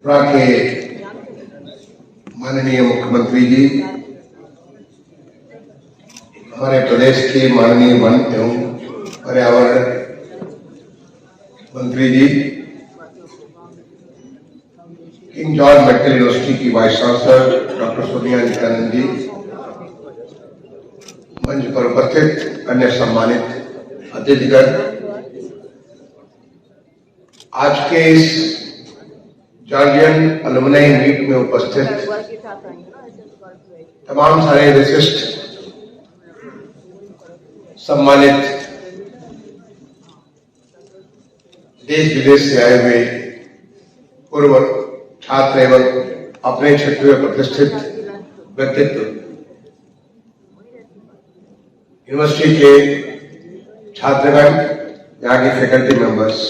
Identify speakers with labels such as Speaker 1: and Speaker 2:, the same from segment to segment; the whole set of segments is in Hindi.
Speaker 1: त्रिपुरा के माननीय मुख्यमंत्री जी, हमारे प्रदेश के माननीय वन एवं पर्यावरण मंत्री जी, किंग जॉर्ज मेडिकल यूनिवर्सिटी की vice chancellor doctor Sonia Nityanand ji, मंच पर उपस्थित अन्य सम्मानित अतिथिगण, आज के इस जॉर्जियन अलुमनाई मीट में उपस्थित तमाम सारे विशिष्ट सम्मानित देश विदेश से आए हुए पूर्व छात्र एवं अपने क्षेत्र में प्रतिष्ठित व्यक्तित्व, यूनिवर्सिटी के छात्रगण, यहाँ के फैकल्टी मेंबर्स,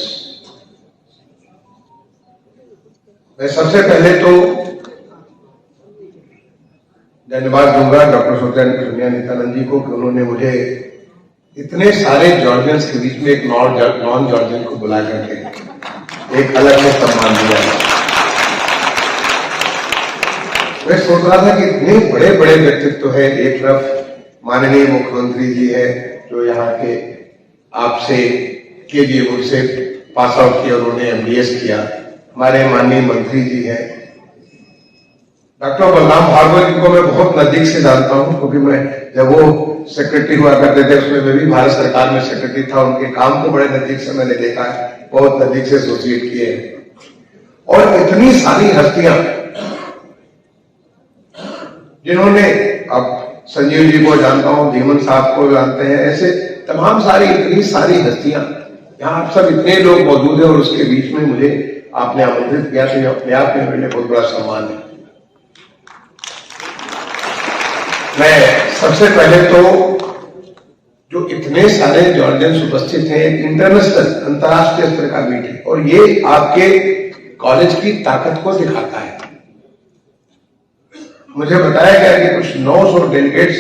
Speaker 1: मैं सबसे पहले तो धन्यवाद दूंगा डॉक्टर सोनिया नित्यानंद जी को कि उन्होंने मुझे इतने सारे जॉर्जियंस के बीच में एक नॉन जॉर्जियन को बुला करके एक अलग से सम्मान दिया। मैं सोच रहा था कि इतने बड़े बड़े व्यक्तित्व है, एक तरफ माननीय मुख्यमंत्री जी है जो यहाँ के आपसे KGM से पास आउट किया, उन्होंने MDS किया, हमारे माननीय मंत्री जी हैं, डॉक्टर बलराम भार्गव जी को मैं बहुत नजदीक से जानता हूं क्योंकि मैं जब वो सेक्रेटरी हुआ करते थे उसमें मैं भी भारत सरकार में सेक्रेटरी था, उनके काम को बड़े नजदीक से मैंने देखा है, बहुत नजदीक से एसोसिएट किए हैं। और इतनी सारी हस्तियां जिन्होंने, अब संजीव जी को जानता हूं, धीमन साहब को जानते हैं, ऐसे तमाम सारी इतनी सारी हस्तियां, यहाँ आप सब इतने लोग मौजूद हैं और उसके बीच में मुझे आपने आमंत्रित किया तो अपने आप में मेरे लिए बहुत बड़ा सम्मान है। मैं सबसे पहले तो जो इतने सारे जॉर्जियंस उपस्थित हैं, इंटरनेशनल अंतर्राष्ट्रीय स्तर का मीट है और ये आपके कॉलेज की ताकत को दिखाता है। मुझे बताया गया कि कुछ 900 डेलीगेट्स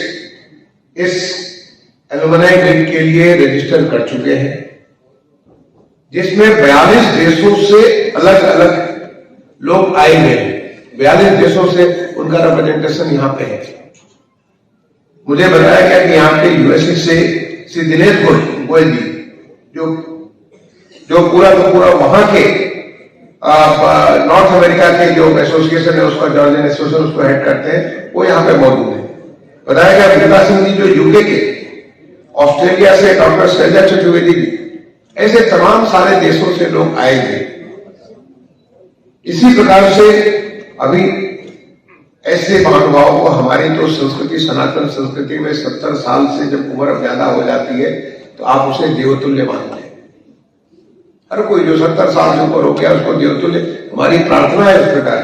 Speaker 1: इस एलुमनाई मीट के लिए रजिस्टर कर चुके हैं, जिसमें 42 देशों से अलग अलग लोग आए हुए हैं। 42 देशों से उनका रिप्रेजेंटेशन यहाँ पे है। मुझे बताया गया कि यहाँ पे USA से श्री दिनेश गोयल जी जो पूरा का पूरा वहां के नॉर्थ अमेरिका के जो एसोसिएशन है उसका, जॉर्जियन एसोसिएशन उसको हेड करते हैं, वो यहाँ पे मौजूद है। बताया गया विकास सिंह जी जो UK के, ऑस्ट्रेलिया से डॉक्टर शैलजा चतुर्वेदी जी, ऐसे तमाम सारे देशों से लोग आए हुए। इसी प्रकार से अभी ऐसे महानुभावों को, हमारी तो संस्कृति, सनातन संस्कृति में 70 साल से जब उम्र ज्यादा हो जाती है तो आप उसे देवतुल्य मानते हैं। हर कोई जो 70 साल से ऊपर हो गया उसको देवतुल्य, हमारी प्रार्थना है उस प्रकार।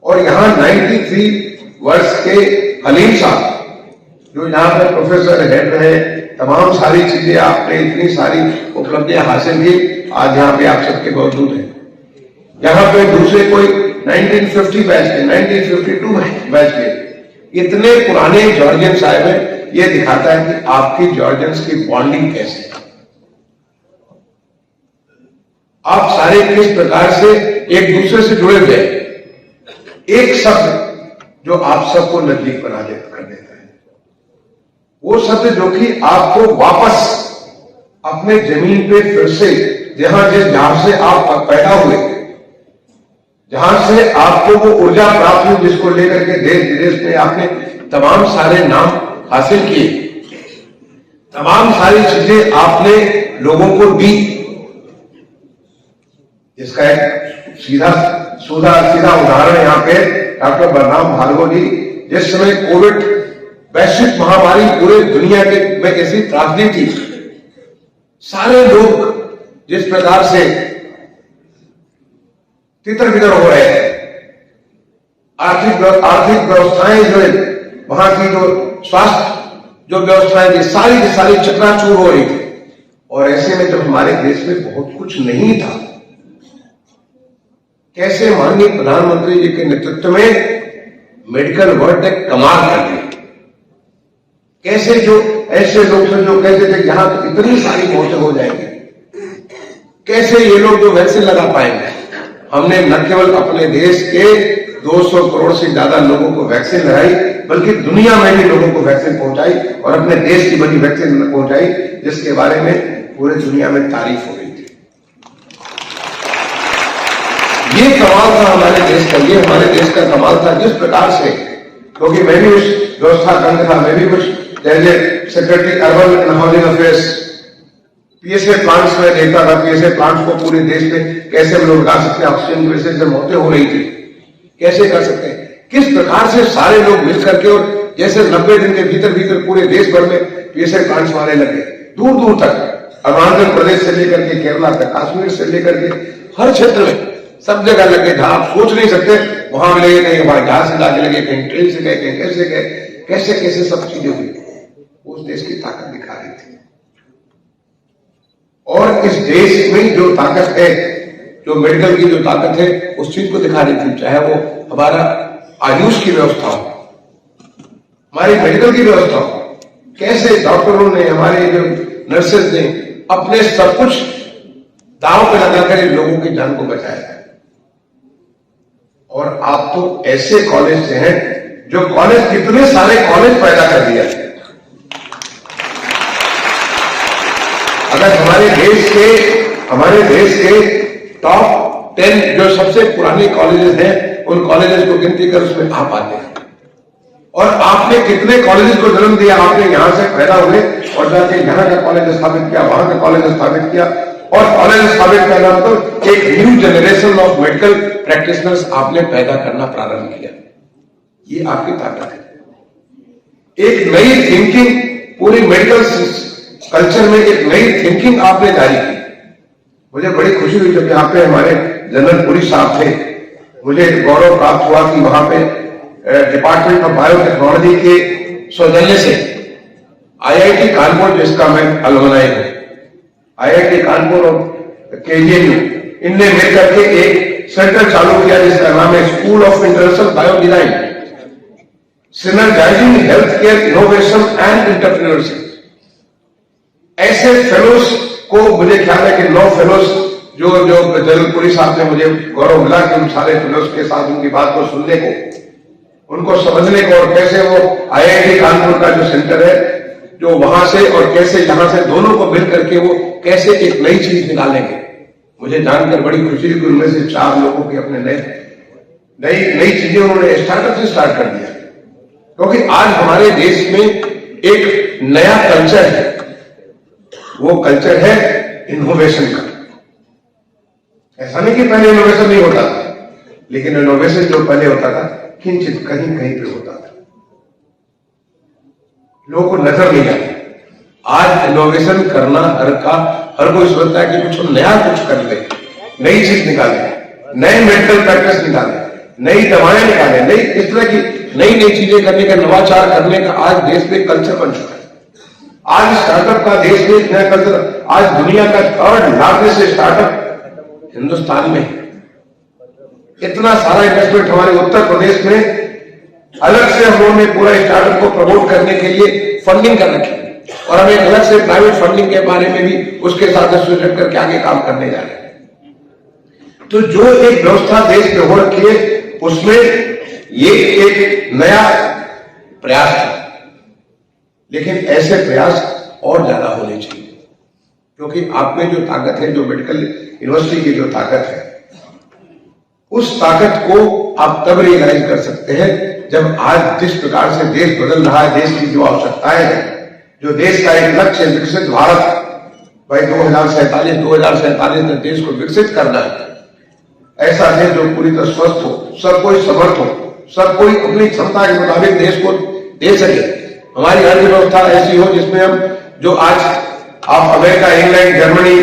Speaker 1: और यहाँ 93 वर्ष के हलीम साहब जो यहाँ पे प्रोफेसर हेड रहे, तमाम सारी चीजें आपने इतनी सारी उपलब्धियां हासिल की, आज यहाँ पे आप सबके मौजूद हैं। यहाँ पे दूसरे कोई 1950 बैच के, 1952 बैच के इतने पुराने जॉर्जियंस आए हुए, ये दिखाता है कि आपकी जॉर्जियंस की बॉन्डिंग कैसे है, आप सारे किस प्रकार से एक दूसरे से जुड़े हुए हैं। एक शब्द जो आप सबको नजदीक बना कर देता है, वो शब्द जो कि आपको वापस अपने जमीन पे फिर से, जहां से आप पैदा हुए, जहां से आपको वो ऊर्जा प्राप्त हुई जिसको लेकर के देश विदेश में आपने तमाम सारे नाम हासिल किए, तमाम सारी चीजें आपने लोगों को दी, जिसका एक सीधा उदाहरण यहाँ पे डॉक्टर बलराम भार्गव जी, जिस समय कोविड वैश्विक महामारी पूरे दुनिया के में ऐसी त्रासदी थी, सारे लोग जिस प्रकार से तितर बितर हो रहे थे, आर्थिक व्यवस्थाएं जो है, वहां की जो स्वास्थ्य जो व्यवस्थाएं थी, सारी की सारी चकनाचूर हो रही थी। और ऐसे में जब हमारे देश में बहुत कुछ नहीं था, कैसे माननीय प्रधानमंत्री जी के नेतृत्व में मेडिकल वर्ल्ड ने कमाल कर दी, कैसे जो ऐसे लोग थे जो कहते थे यहां तो इतनी सारी मौतें हो जाएंगी, कैसे ये लोग जो वैक्सीन लगा पाएंगे, हमने न केवल अपने देश के 200 करोड़ से ज्यादा लोगों को वैक्सीन लगाई, बल्कि दुनिया में भी लोगों को वैक्सीन पहुंचाई और अपने देश की बनी वैक्सीन पहुंचाई, जिसके बारे में पूरे दुनिया में तारीफ हो रही थी। ये कमाल था हमारे देश का, ये हमारे देश का कमाल था। जिस प्रकार से, क्योंकि मैं भी उस व्यवस्था का अंग था, मैं भी कुछ secretary urban and housing affairs PSA plants में देखता था। पीएसए प्लांट्स को पूरे देश में कैसे हम लोग लगा सकते हैं, ऑक्सीजन की वजह से मौतें हो रही थी, कैसे कर सकते हैं, किस प्रकार से सारे लोग मिल करके, और जैसे 90 दिन के भीतर भीतर पूरे देश भर में पीएसए प्लांट्स आने लगे, दूर दूर तक, अरुणाचल प्रदेश से लेकर के केरला तक, कश्मीर से लेकर के हर क्षेत्र में सब जगह लगे। जहां आप सोच नहीं सकते वहां मिलेंगे, कहीं हमारे जहाज से लाके लगे, कहीं ट्रेन से गए, कहीं कैसे गए, कैसे कैसे सब चीजें हुई। उस देश की ताकत दिखा रही थी। और इस देश में जो ताकत है, जो मेडिकल की जो ताकत है, उस चीज को दिखा रही थी। चाहे वो हमारा आयुष की व्यवस्था हो, हमारी मेडिकल की व्यवस्था हो, कैसे डॉक्टरों ने, हमारे जो नर्सेज ने अपने सब कुछ दांव पे लगाकर लोगों की जान को बचाया। और आप तो ऐसे कॉलेज से हैं जो कॉलेज, कितने सारे कॉलेज पैदा कर दिया है। अगर हमारे देश के टॉप 10 जो सबसे पुराने कॉलेजेस हैं, उन कॉलेजेस को गिनती कर उसमें आप आते हैं। और आपने कितने कॉलेजेस को जन्म दिया, आपने यहां से पैदा हुए और जाके यहां का कॉलेज स्थापित किया, वहां का कॉलेज स्थापित किया, और कॉलेज स्थापित करना तो एक new generation of medical practitioners आपने पैदा करना प्रारंभ किया। ये आपकी ताकत है। एक नई थिंकिंग, पूरी मेडिकल कल्चर में एक नई थिंकिंग आपने जारी की। मुझे बड़ी खुशी हुई जब यहाँ पे हमारे जनरल पुरी साहब थे, मुझे गौरव प्राप्त हुआ कि वहां पे डिपार्टमेंट ऑफ बायोटेक्नोलॉजी के सौजन्य से आईआईटी कानपुर, जिसका मैं अलुमनाई हूं, आईआईटी कानपुर और केजीएमयू, इनने मिलकर के एक सेंटर चालू किया जिसका नाम है school of international bio design, synergizing health care innovation and entrepreneurship. ऐसे फेलोज को मुझे ख्याल है कि 9 फेलोज जो जनरल पुरी साहब ने, मुझे गौरव मिला कि उन सारे फेलोज के साथ उनकी बात को सुनने को, उनको समझने को, और कैसे वो आईआईटी कानपुर का जो सेंटर है जो वहां से और कैसे यहां से दोनों को मिल करके वो कैसे एक नई चीज निकालेंगे। मुझे जानकर बड़ी खुशी हुई कि उनमें से 4 लोगों के अपने नई चीजें उन्होंने स्टार्टअप से स्टार्ट कर दिया। क्योंकि आज हमारे देश में एक नया कल्चर है, वो कल्चर है इनोवेशन का। ऐसा नहीं कि पहले इनोवेशन नहीं होता था, लेकिन इनोवेशन जो पहले होता था किंचित कहीं कहीं पे होता था, लोगों को नजर नहीं आती। आज इनोवेशन करना हर कोई सोचता है कि कुछ नया कुछ कर ले, नई चीज निकाले, नए मेडिकल प्रैक्टिस निकाले, नई दवाएं निकाले, नई इस तरह की नई चीजें करने का, नवाचार करने का आज देश में कल्चर बन चुका है। आज स्टार्टअप का देश में एक नया कल्चर, आज दुनिया का 3rd लार्जेस्ट स्टार्टअप हिंदुस्तान में। इतना सारा इन्वेस्टमेंट हमारे उत्तर प्रदेश में, अलग से हम लोगों ने पूरा स्टार्टअप को प्रमोट करने के लिए फंडिंग कर रखी, और हम एक अलग से प्राइवेट फंडिंग के बारे में भी उसके साथ एसोसिएट करके आगे काम करने जा रहे हैं। तो जो एक व्यवस्था देश में हो रखी है, उसमें ये एक नया प्रयास था। लेकिन ऐसे प्रयास और ज्यादा होने चाहिए, क्योंकि आप में जो ताकत है, जो मेडिकल यूनिवर्सिटी की जो ताकत है, उस ताकत को आप तब रियलाइज कर सकते हैं जब आज जिस प्रकार से देश बदल रहा है, देश की जो आवश्यकताएं हैं, जो देश का एक लक्ष्य है विकसित भारत, भाई 2047 में देश को विकसित करना है। ऐसा देश जो पूरी तरह स्वस्थ हो, सब कोई समर्थ हो, सब कोई अपनी क्षमता के मुताबिक देश को दे सके। हमारी अर्थव्यवस्था ऐसी हो जिसमें हम, जो आज आप America, England, Germany,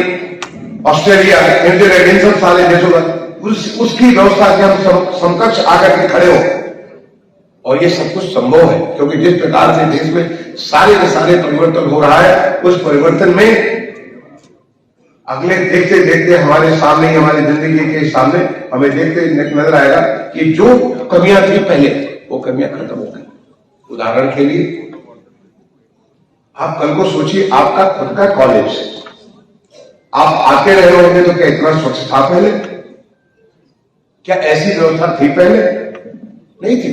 Speaker 1: Australia, New Zealand, इन सब सारे देशों में उसकी व्यवस्था के हम समकक्ष आकर के खड़े हो। और ये सब कुछ संभव है, क्योंकि जिस प्रकार से देश में सारे के सारे परिवर्तन हो रहा है, उस परिवर्तन में अगले देखते देखते हमारे सामने, हमारी जिंदगी के सामने हमें देखते नजर आएगा कि जो कमियां थी पहले, वो कमियां खत्म हो गई। उदाहरण के लिए आप कल को सोचिए, आपका खुद का कॉलेज, आप आते रहे होंगे तो क्या इतना स्वच्छ था पहले? क्या ऐसी व्यवस्था थी पहले? नहीं थी।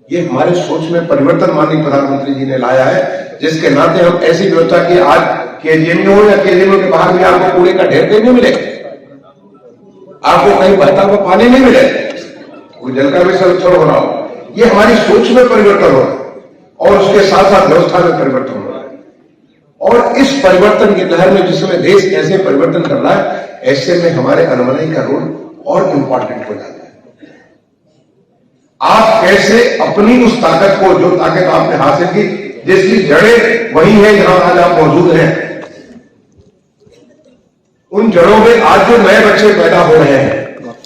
Speaker 1: ये हमारे सोच में परिवर्तन माननीय प्रधानमंत्री जी ने लाया है, जिसके नाते हम ऐसी व्यवस्था की आज केजीएम हो या केजीएम के बाहर भी आपको कूड़े का ढेर कहीं नहीं मिलेगा, आपको कहीं बहता हुआ पानी नहीं मिलेगा, कोई जल का भी संरक्षण हो रहा हो। ये हमारी सोच में परिवर्तन हो रहा है और उसके साथ साथ व्यवस्था में परिवर्तन हो रहा है। और इस परिवर्तन की लहर में जिसमें देश कैसे परिवर्तन कर रहा है, ऐसे में हमारे अनुमनाई का रोल और इंपॉर्टेंट हो जाता है। आप कैसे अपनी उस ताकत को, जो ताकत आपने हासिल की, जिसकी जड़ें वही है जहां आज आप मौजूद हैं, उन जड़ों में आज जो नए बच्चे पैदा हो रहे हैं,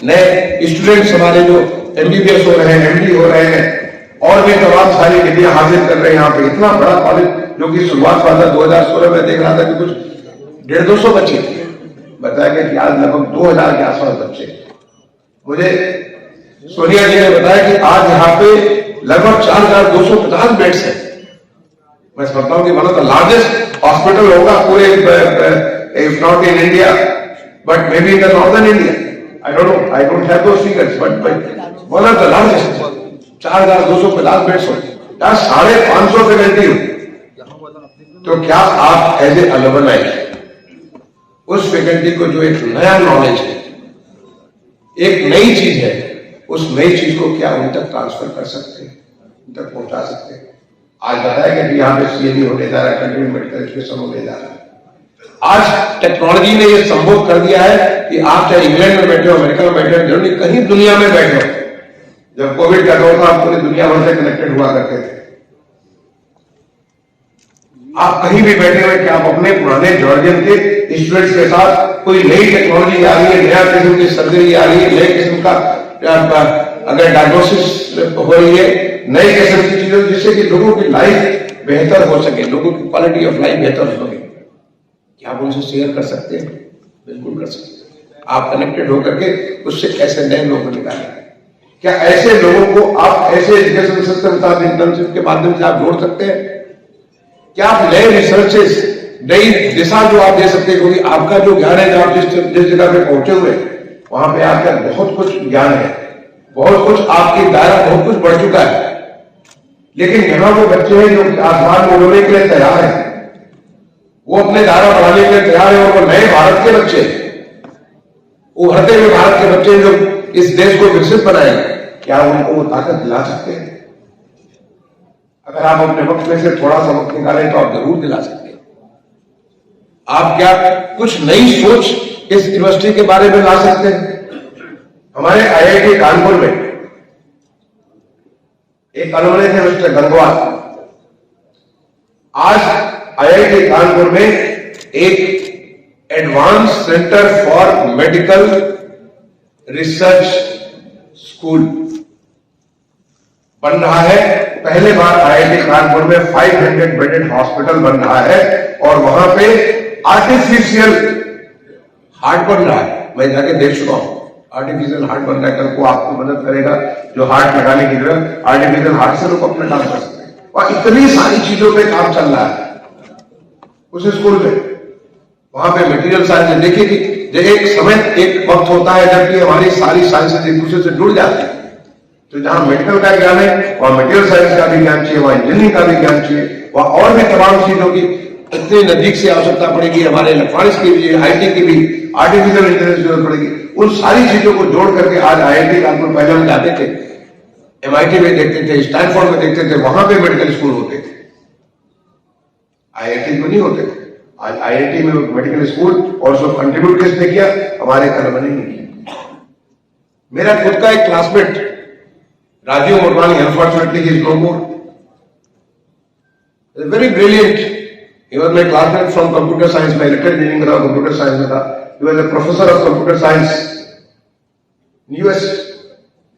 Speaker 1: नए स्टूडेंट्स हमारे जो एमबीबीएस हो रहे हैं, एमडी हो रहे हैं और भी तमाम सारी डिग्रियां हासिल कर रहे हैं। यहाँ पे इतना बड़ा कॉलेज जो कि शुरुआत हुआ था 2016 में, देख रहा था कि कुछ 150-200 बच्चे थे, बताया गया कि आज लगभग 2000 के आसपास बच्चे। मुझे सोनिया जी ने बताया कि आज यहाँ पे लगभग 4250 बेड्स हैं। मैं समझता हूं कि one of the largest hospital होगा पूरे, if not in India but may be in the northern India, I don't know, I don't have those figures, but one of the largest 4250 beds हो, 550 फैकल्टी हो। तो क्या आप एज ए अलुमनाई उस फैकल्टी को जो एक नया नॉलेज है, एक नई चीज है, उस नई चीज को क्या उन तक ट्रांसफर कर सकते हैं, उन तक पहुंचा सकते हैं? आज बताया गया कि यहाँ पे सीएमई होने जा रहा है, कंटिन्यू मेडिकल एजुकेशन होने जा रहा है। आज टेक्नोलॉजी ने यह संभव कर दिया है कि आप चाहे इंग्लैंड में बैठे हो, अमेरिका में बैठे हो, जर्मनी, कहीं दुनिया में बैठे हो, जब कोविड का दौर था आप पूरी दुनिया भर से कनेक्टेड हुआ करते थे। आप कहीं भी बैठे हुए कि आप अपने पुराने जॉर्जियन के स्टूडेंट्स के साथ कोई नई टेक्नोलॉजी आ रही है, नया किस्म की सर्जरी आ रही है, नए किस्म का अगर डायग्नोसिस हो रही है, नई किस्म की चीजों जिससे कि लोगों की लाइफ बेहतर हो सके, लोगों की क्वालिटी ऑफ लाइफ बेहतर हो सके, क्या आप उनसे शेयर कर सकते हैं? बिल्कुल कर सकते हैं। आप कनेक्टेड होकर के उससे ऐसे नए लोग निकालें। क्या ऐसे लोगों को आप ऐसे एजुकेशन सिस्टम के साथ इंटर्नशिप के माध्यम से आप जोड़ सकते हैं? क्या आप नए रिसर्चेस, नई दिशा जो आप दे सकते हैं? क्योंकि आपका जो ज्ञान है, जो आप जिस जगह पे पहुंचे हुए वहां पे आपका बहुत कुछ ज्ञान है, बहुत कुछ आपकी दायरा बहुत कुछ बढ़ चुका है, लेकिन यहां वो बच्चे हैं जो आसमान में उड़ने के लिए तैयार है, वो अपने दायरा बढ़ाने के लिए तैयार है, और वो नए भारत के बच्चे, उभरते हुए भारत के बच्चे जो इस देश को विकसित बनाएंगे, क्या उनको वो ताकत दिला सकते हैं? अगर आप अपने वक्त में से थोड़ा सा वक्त निकालें तो आप जरूर दिला सकते हैं। आप क्या कुछ नई सोच इस यूनिवर्सिटी के बारे में ला सकते हैं? हमारे आईआईटी कानपुर में एक अलुमनी थे मिस्टर गंगवार। आज आईआईटी कानपुर में एक advance centre for medical research school बन रहा है। पहले बार आईआईटी कानपुर में 500 बेडेड हॉस्पिटल बन रहा है और वहां पे आर्टिफिशियल हार्ट बन रहा है। मैं जाके देख चुका हूं, आर्टिफिशियल हार्ट बन रहा है। कल को आपको मदद करेगा जो हार्ट लगाने की जरूरत, आर्टिफिशियल हार्ट से लोग अपना काम कर सकते हैं। और इतनी सारी चीजों पे काम चल रहा है उस स्कूल में। वहां पे मटेरियल साइंस देखिए कि एक समय एक वक्त होता है जबकि हमारी सारी साइंसेज एक दूसरे से जुड़ जाती है। तो जहां मेडिकल का ज्ञान है वहां मटेरियल साइंस का भी ज्ञान चाहिए, वहां इंजीनियरिंग का भी ज्ञान चाहिए, वहां और भी तमाम चीजों की इतनी नजदीक से आवश्यकता पड़ेगी। हमारे इलेक्ट्रॉनिक्स की भी, आईटी की भी, आर्टिफिशियल इंटेलिजेंस की जरूरत पड़ेगी। उन सारी चीजों को जोड़ करके आज आईआईटी कानपुर, पहले हम जाते थे एमआईटी में देखते थे, स्टैनफोर्ड में देखते थे, वहां पे मेडिकल स्कूल होते थे, आईआईटी में नहीं होते थे। आज आईआईटी में मेडिकल स्कूल और उसको कंट्रीब्यूट किसने किया? हमारे अलुमनी ने किया। मेरा खुद का एक classmate Rajeev Motwani, unfortunately he is no more, very brilliant. He was my classmate from computer science, मैं इलेक्ट्रिकल इंजीनियरिंग कर रहा, कंप्यूटर साइंस में था। He was a professor of computer science in US।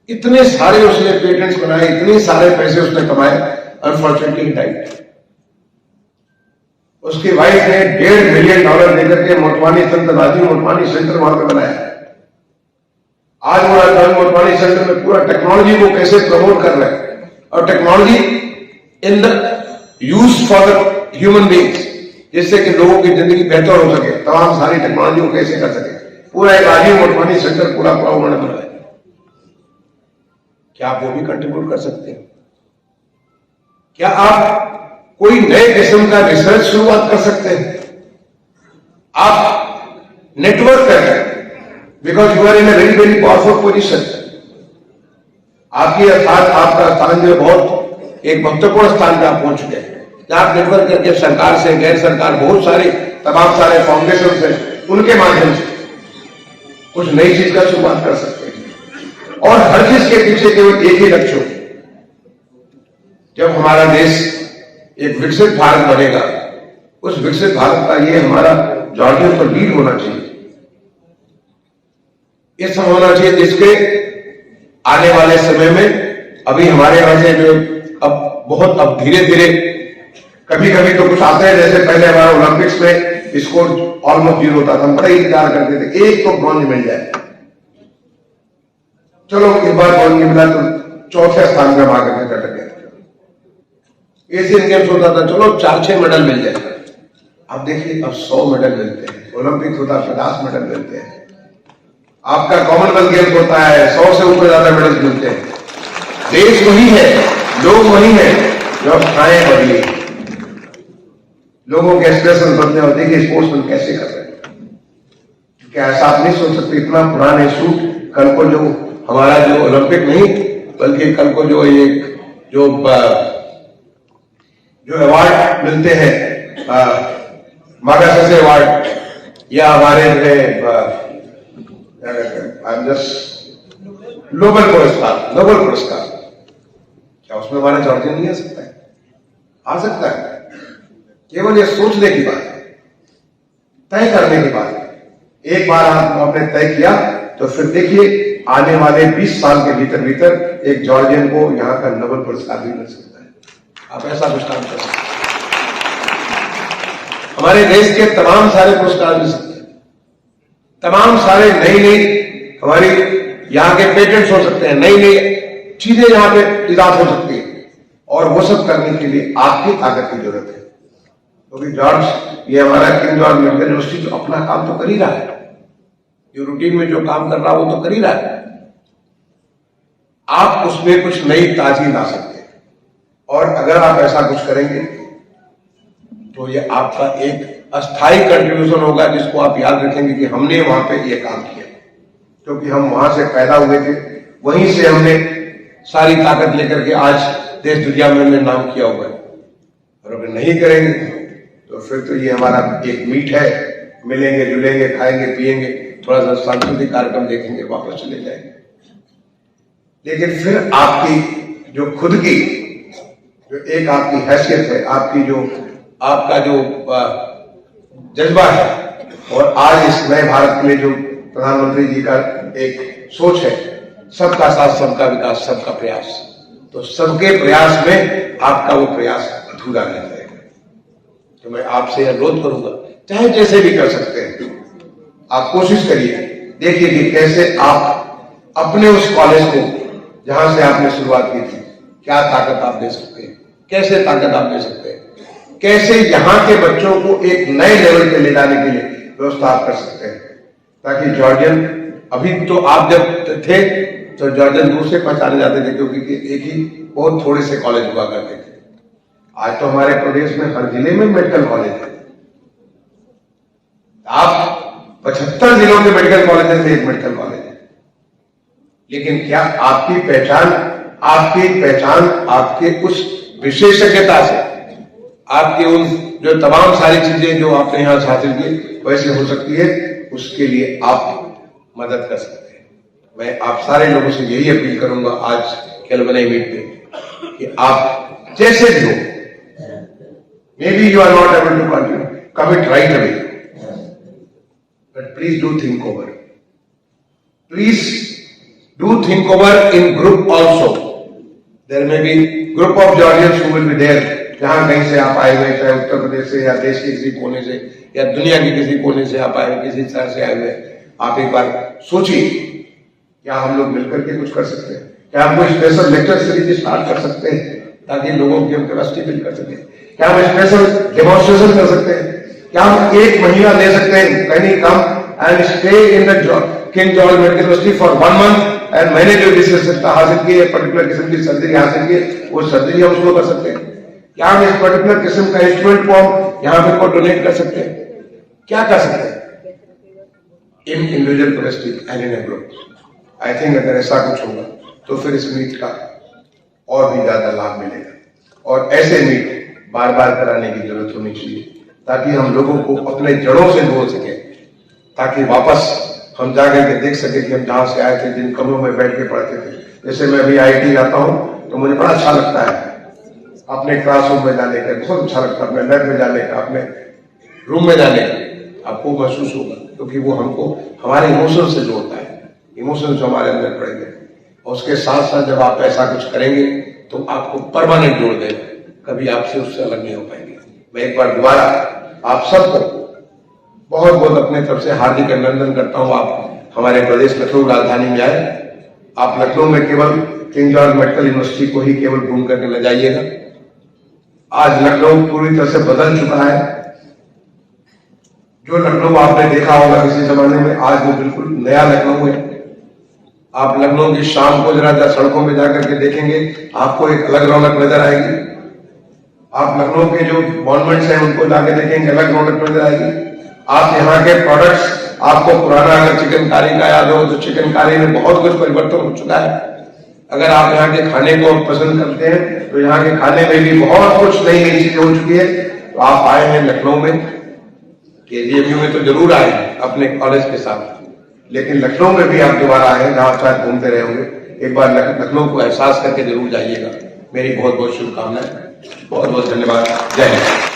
Speaker 1: इतने सारे उसने पेटेंट्स बनाए, इतने सारे पैसे उसने कमाए, अनफॉर्चुनेटली ही डाइड। उसकी वाइफ ने $1.5 मिलियन देकर के मोटवानी सेंटर, राजीव मोटवानी सेंटर वहां पे बनाया। आज वो राजीव मोटवानी सेंटर में पूरा टेक्नोलॉजी को कैसे प्रमोट कर रहे हैं, और technology in the use for the human beings, जिससे कि लोगों की जिंदगी बेहतर हो सके, तमाम सारी टेक्नोलॉजी को कैसे कर सके। पूरा एक राजीव मोटवानी सेंटर पूरा उन्होंने बनाया। क्या आप वो भी कंट्रीब्यूट कर सकते हैं? क्या आप कोई नए किस्म का रिसर्च शुरुआत कर सकते हैं? आप नेटवर्क करें, because you are in a very very powerful position. आपकी अर्थात आपका स्थान जो बहुत एक महत्वपूर्ण स्थान पे आप पहुंच चुके हैं। आप नेटवर्क करके सरकार से, गैर सरकार, बहुत सारे तमाम सारे फाउंडेशन से, उनके माध्यम से कुछ नई चीज का शुरुआत कर सकते हैं। और हर चीज के पीछे केवल एक ही लक्ष्य हो, जब हमारा देश एक विकसित भारत बनेगा, उस विकसित भारत का ये हमारा जॉर्जिया पर लीड होना चाहिए। ये सब होना चाहिए जिसके आने वाले समय में अभी हमारे यहां से जो अब धीरे धीरे कभी कभी तो कुछ आते हैं, जैसे पहले हमारा ओलंपिक्स में स्कोर ऑलमोस्ट 0 होता था, हम बड़ा इंतजार करते थे एक तो ब्रॉन्ज मिल जाए। चलो इस बार ब्रॉन्ज मिला तो चौथे स्थान पर आकर के कट गए। एशियन गेम्स होता था, चलो 4-6 मेडल मिल जाए। अब देखिए अब 100 मेडल मिलते हैं, ओलंपिक्स होता है 50 मेडल मिलते हैं, आपका कॉमनवेल्थ गेम्स होता है 100 से ऊपर ज्यादा मेडल मिलते हैं। देश वही है, लोग वही है, जो खाएं बदले, लोगों के एक्सप्रेशन बदले। और देखिए स्पोर्ट्समैन कैसे कर रहे हैं, क्या ऐसा आप नहीं सोच सकते? इतना पुराने सूट, कल को जो हमारा जो ओलंपिक नहीं बल्कि कल को जो एक जो अवार्ड मिलते हैं, मागासे अवार्ड या हमारे नोबेल पुरस्कार, क्या उसमें हमारा जॉर्जिया नहीं आ सकता है? आ सकता है। केवल ये सोचने की बात है, तय करने की बात है। एक बार आपने तय किया तो फिर देखिए आने वाले 20 साल के भीतर एक जॉर्जियन को यहाँ का नोबेल पुरस्कार भी मिल सकता है। आप ऐसा कुछ काम कर सकते हैं। हमारे देश के तमाम सारे पुरस्कार मिल सकते हैं, तमाम सारे नई हमारी यहाँ के पेटेंट्स हो सकते हैं, नई चीजें यहाँ पे इजाद हो सकती है। और वो सब करने के लिए आपकी ताकत की जरूरत है, क्योंकि जॉर्ज, ये हमारा किंग जॉर्ज मेडिकल यूनिवर्सिटी तो अपना काम तो कर ही रहा है, जो रूटीन में जो काम कर रहा है वो तो कर ही रहा है। आप उसमें कुछ नई ताजगी ला सकते हैं, और अगर आप ऐसा कुछ करेंगे तो ये आपका एक अस्थायी कंट्रीब्यूशन होगा, जिसको आप याद रखेंगे कि हमने वहां पे ये काम किया, क्योंकि हम वहां से पैदा हुए थे, वहीं से हमने सारी ताकत लेकर के आज देश दुनिया में हमने नाम किया हुआ है। और अगर नहीं करेंगे तो फिर तो ये हमारा एक मीट है, मिलेंगे जुलेंगे, खाएंगे पिएंगे, थोड़ा सा सांस्कृतिक कार्यक्रम देखेंगे, वापस चले जाएंगे। लेकिन फिर आपकी जो खुद की जो एक आपकी हैसियत है, आपकी जो आपका जो जज्बा है, और आज इस नए भारत के लिए जो प्रधानमंत्री जी का एक सोच है, सबका साथ सबका विकास सबका प्रयास, तो सबके प्रयास में आपका वो प्रयास अधूरा रह जाएगा। तो मैं आपसे अनुरोध करूंगा, चाहे जैसे भी कर सकते हैं, आप कोशिश करिए, देखिए कि कैसे आप अपने उस कॉलेज को जहां से आपने शुरुआत की थी, क्या ताकत आप दे सकते हैं, कैसे ताकत आप दे सकते हैं, कैसे यहाँ के बच्चों को एक नए लेवल पे ले जाने के लिए व्यवस्था आप कर सकते हैं, ताकि जॉर्जियन, अभी तो आप जब थे तो जॉर्जियन दूर से पहचाने जाते थे, क्योंकि एक ही बहुत थोड़े से कॉलेज हुआ करते थे। आज तो हमारे प्रदेश में हर जिले में मेडिकल कॉलेज है। आप 75 जिलों के मेडिकल कॉलेज से एक मेडिकल कॉलेज है। लेकिन क्या आपकी पहचान आपके उस विशेषज्ञता से, आपकी उन जो तमाम सारी चीजें जो आपने यहां से हासिल की वैसे हो सकती है, उसके लिए आप मदद कर सकते हैं। मैं आप सारे लोगों से यही अपील करूंगा आज के एलुमनी मीट में, कि आप जैसे भी हो, may be you are not able to continue, commit right away, but please do think over, please do think over in group also. There may be group of Georgians who will be there, जहां कहीं से आप आए हुए, चाहे उत्तर प्रदेश से या देश के किसी कोने से या दुनिया के किसी कोने से आप आए हुए, किसी शहर से आए हुए, आप एक बार सोचिए, क्या हम लोग मिलकर के कुछ कर सकते हैं? क्या हम कोई स्पेशल लेक्चर सीरीज स्टार्ट कर सकते हैं ताकि लोगों की हम कैपेसिटी बिल्ड कर सकें? क्या हम स्पेशल डेमोन्स्ट्रेशन कर सकते हैं? क्या हम 1 महीना ले सकते हैं, can you come and stay in the king George medical university for 1 month और मैंने जो विशेषज्ञता हासिल की है, पर्टिकुलर किस्म की सर्जरी हासिल की है, वो सर्जरी हम उसको कर सकते हैं। क्या हम इस पर्टिकुलर किस्म का इंस्ट्रूमेंट को हम यहाँ पे को डोनेट कर सकते हैं? क्या कर सकते हैं in individual capacity and in group? I think अगर ऐसा कुछ होगा तो फिर इस मीट का और भी ज्यादा लाभ मिलेगा और ऐसे मीट बार बार कराने की जरूरत होनी चाहिए ताकि हम लोगों को अपने जड़ों से जोड़ सके, ताकि वापस हम जाकर के देख सके कि हम जहां से आए थे, जिन कमरों में बैठ के पढ़ते थे। जैसे मैं अभी IIT जाता हूं तो मुझे बड़ा अच्छा लगता है अपने क्लासरूम में जाने का, बहुत अच्छा लगता है अपने लैब में जाने का, अपने रूम में जाने का। आपको महसूस होगा क्योंकि वो हमको हमारे इमोशन से जोड़ता है, इमोशन जो हमारे अंदर पड़ेंगे। और उसके साथ साथ जब आप ऐसा कुछ करेंगे तो आपको परमानेंट जोड़ देगा, कभी आपसे उससे अलग नहीं हो पाएंगे। मैं एक बार दोबारा आप सबको बहुत बहुत अपने तरफ से हार्दिक अभिनंदन करता हूं। आप हमारे प्रदेश लखनऊ राजधानी में आए, आप लखनऊ में केवल किंग जॉर्ज मेडिकल यूनिवर्सिटी को ही केवल घूम करके न जाइएगा। आज लखनऊ पूरी तरह से बदल चुका है। जो लखनऊ आपने देखा होगा किसी जमाने में, आज वो बिल्कुल नया लखनऊ है। आप लखनऊ की शाम को जरा सड़कों में जाकर के देखेंगे, आपको एक अलग रौनक नजर आएगी। आप लखनऊ के जो मॉन्यूमेंट्स हैं उनको जाके देखेंगे, अलग रौनक नजर आएगी। आप यहाँ के प्रोडक्ट्स, आपको पुराना अगर चिकनकारी का याद हो तो चिकनकारी में बहुत कुछ परिवर्तन हो चुका है। अगर आप यहाँ के खाने को पसंद करते हैं तो यहाँ के खाने में भी बहुत कुछ नई नई चीजें हो चुकी है। तो आप आए हैं लखनऊ में, KGMU में तो जरूर आए अपने कॉलेज के साथ, लेकिन लखनऊ में भी आप दोबारा आए, जहां शायद घूमते रहे होंगे। एक बार लखनऊ को एहसास करके जरूर जाइएगा। मेरी बहुत बहुत शुभकामनाएं, बहुत बहुत धन्यवाद। जय हिंद।